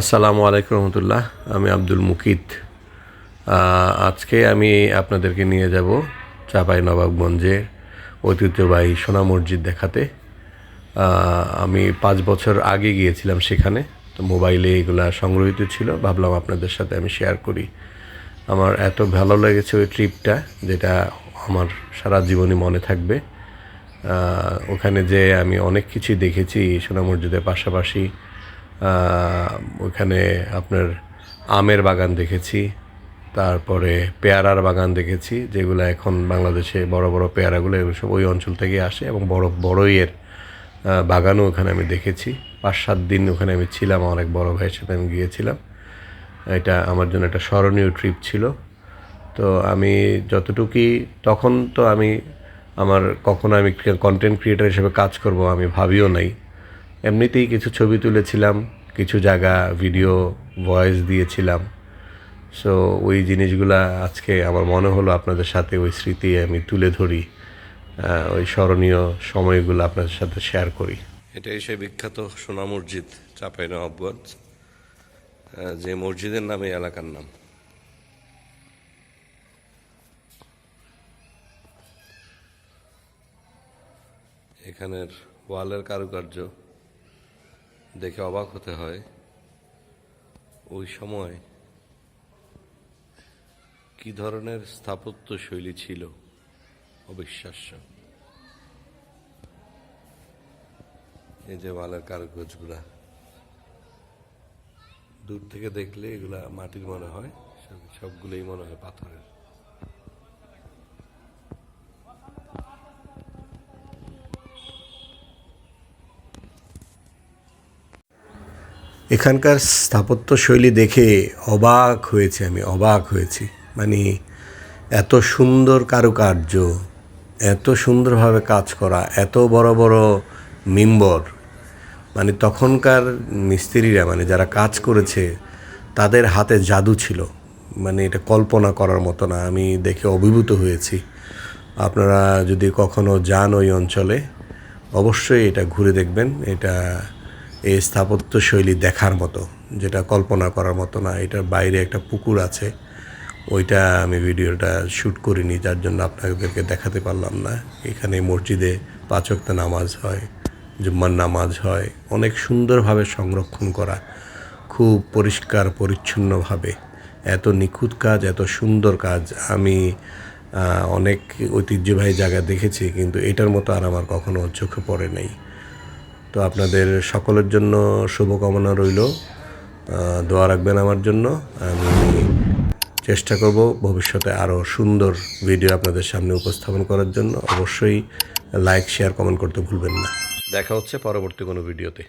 আসসালামু আলাইকুম রহমতুল্লাহ। আমি আব্দুল মুকিত। আজকে আমি আপনাদেরকে নিয়ে যাব চাঁপাইনবাবগঞ্জে ঐতিহ্যবাহী সোনা মসজিদ দেখাতে। আমি 5 বছর আগে গিয়েছিলাম সেখানে, তো মোবাইলে এগুলা সংগ্রহীত ছিল, ভাবলাম আপনাদের সাথে আমি শেয়ার করি। আমার এত ভালো লেগেছে ওই ট্রিপটা, যেটা আমার সারা জীবনই মনে থাকবে। ওখানে যে আমি অনেক কিছুই দেখেছি সোনা মসজিদের পাশাপাশি। ওখানে আপনার আমের বাগান দেখেছি, তারপরে পেয়ারার বাগান দেখেছি, যেগুলো এখন বাংলাদেশে বড় বড় পেয়ারাগুলো এগুলো সব ওই অঞ্চল থেকে আসে, এবং বড়ইয়ের বাগানও ওখানে আমি দেখেছি। 5-7 দিন ওখানে আমি ছিলাম, অনেক বড় ভাইয়ের সাথে আমি গিয়েছিলাম। এটা আমার জন্য একটা স্মরণীয় ট্রিপ ছিল। তো আমি যতটুকুই, তখন তো আমি কখনো আমি কন্টেন্ট ক্রিয়েটার হিসেবে কাজ করব আমি ভাবিও নাই। এমনিতেই কিছু ছবি তুলেছিলাম, কিছু জায়গা ভিডিও ভয়েস দিয়েছিলাম। সো ওই জিনিসগুলা আজকে আমার মনে হলো আপনাদের সাথে ওই স্মৃতি আমি তুলে ধরি, ওই স্মরণীয় সময়গুলো আপনাদের সাথে শেয়ার করি। এটাই সেই বিখ্যাত সোনা মসজিদ চাঁপাইনবাবগঞ্জ, যে মসজিদের নামে এলাকার নাম। এখানের ওয়ালের কারুকার্য দেখে অবাক হতে হয়। ওই সময় কি ধরনের স্থাপত্য শৈলী ছিল, অবিশ্বাস্য। এই যে ওয়ালের কারুকার্যগুলা দূর থেকে দেখলে এগুলা মাটির মনে হয়, সবগুলোই মনে হয় পাথরের। এখানকার স্থাপত্য শৈলী দেখে অবাক হয়েছি, আমি অবাক হয়েছি। মানে এত সুন্দর কারুকার্য, এত সুন্দরভাবে কাজ করা, এত বড় বড় মিম্বর। মানে তখনকার মিস্ত্রিরা, মানে যারা কাজ করেছে, তাদের হাতে জাদু ছিল। মানে এটা কল্পনা করার মতো না। আমি দেখে অভিভূত হয়েছি। আপনারা যদি কখনো যান ওই অঞ্চলে, অবশ্যই এটা ঘুরে দেখবেন। এটা এই স্থাপত্য শৈলী দেখার মতো, যেটা কল্পনা করার মতো না। এটার বাইরে একটা পুকুর আছে, ওইটা আমি ভিডিওটা শ্যুট করিনি, যার জন্য আপনাদেরকে দেখাতে পারলাম না। এখানে মসজিদে 5 ওয়াক্ত নামাজ হয়, জুম্মার নামাজ হয়, অনেক সুন্দরভাবে সংরক্ষণ করা, খুব পরিষ্কার পরিচ্ছন্নভাবে। এত নিখুঁত কাজ, এত সুন্দর কাজ আমি অনেক ঐতিহ্যবাহী জায়গা দেখেছি, কিন্তু এটার মতো আর আমার কখনো চোখে পড়ে নাই। তো আপনাদের সকলের জন্য শুভকামনা রইল, দোয়া রাখবেন আমার জন্য। আমি চেষ্টা করব ভবিষ্যতে আরও সুন্দর ভিডিও আপনাদের সামনে উপস্থাপন করার জন্য। অবশ্যই লাইক, শেয়ার, কমেন্ট করতে ভুলবেন না। দেখা হচ্ছে পরবর্তী কোনো ভিডিওতে।